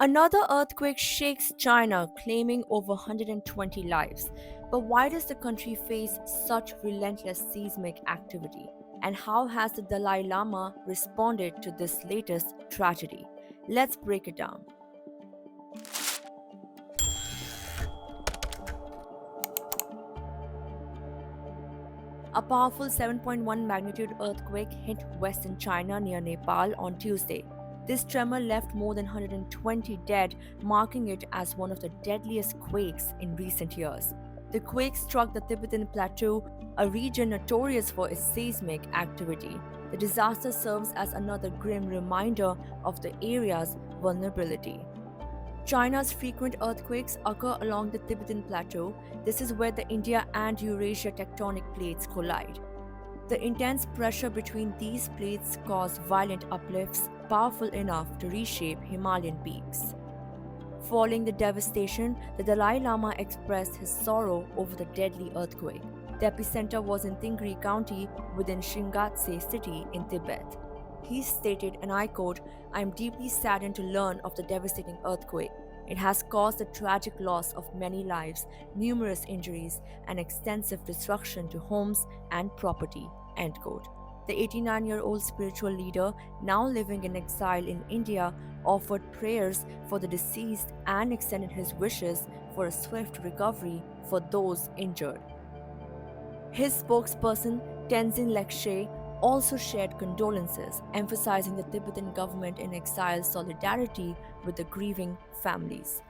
Another earthquake shakes China, claiming over 120 lives. But why does the country face such relentless seismic activity? And how has the Dalai Lama responded to this latest tragedy? Let's break it down. A powerful 7.1 magnitude earthquake hit western China near Nepal on Tuesday. This tremor left more than 120 dead, marking it as one of the deadliest quakes in recent years. The quake struck the Tibetan Plateau, a region notorious for its seismic activity. The disaster serves as another grim reminder of the area's vulnerability. China's frequent earthquakes occur along the Tibetan Plateau. This is where the India and Eurasia tectonic plates collide. The intense pressure between these plates cause violent uplifts, powerful enough to reshape Himalayan peaks. Following the devastation, the Dalai Lama expressed his sorrow over the deadly earthquake. The epicenter was in Tingri County within Shingatse city in Tibet. He stated, and I quote, "I am deeply saddened to learn of the devastating earthquake. It has caused the tragic loss of many lives, numerous injuries, and extensive destruction to homes and property." End quote. The 89-year-old spiritual leader, now living in exile in India, offered prayers for the deceased and extended his wishes for a swift recovery for those injured. His spokesperson, Tenzin Lekshe, also shared condolences, emphasizing the Tibetan government in exile's solidarity with the grieving families.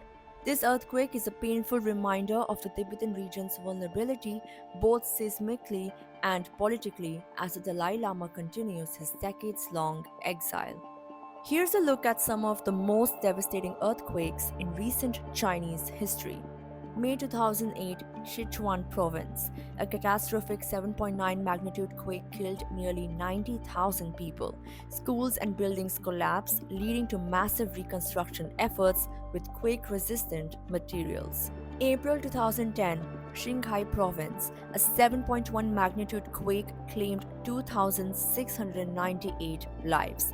This earthquake is a painful reminder of the Tibetan region's vulnerability, both seismically and politically, as the Dalai Lama continues his decades long exile. Here's a look at some of the most devastating earthquakes in recent Chinese history. May 2008, Sichuan Province. A catastrophic 7.9 magnitude quake killed nearly 90,000 people. Schools and buildings collapsed, leading to massive reconstruction efforts with quake-resistant materials. April 2010, Qinghai Province. A 7.1 magnitude quake claimed 2,698 lives.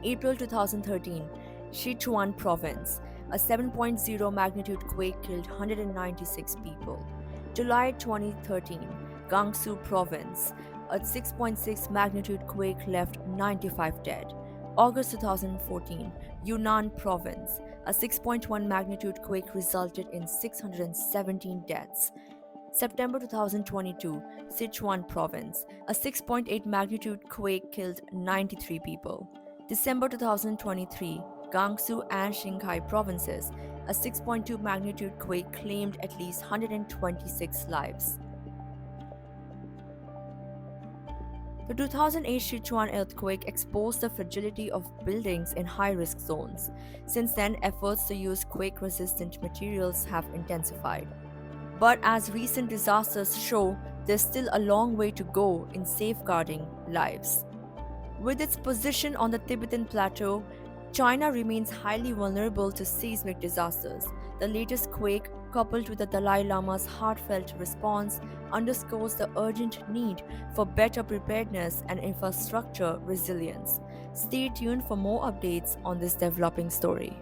April 2013, Sichuan Province. A 7.0 magnitude quake killed 196 people. July 2013, Gansu Province. A 6.6 magnitude quake left 95 dead. August 2014, Yunnan Province. A 6.1 magnitude quake resulted in 617 deaths. September 2022, Sichuan Province. A 6.8 magnitude quake killed 93 people. December 2023, Gansu and Qinghai provinces. A 6.2 magnitude quake claimed at least 126 lives. The 2008 Sichuan earthquake exposed the fragility of buildings in high-risk zones. Since then, efforts to use quake-resistant materials have intensified. But as recent disasters show, there's still a long way to go in safeguarding lives. With its position on the Tibetan Plateau, China remains highly vulnerable to seismic disasters. The latest quake, coupled with the Dalai Lama's heartfelt response, underscores the urgent need for better preparedness and infrastructure resilience. Stay tuned for more updates on this developing story.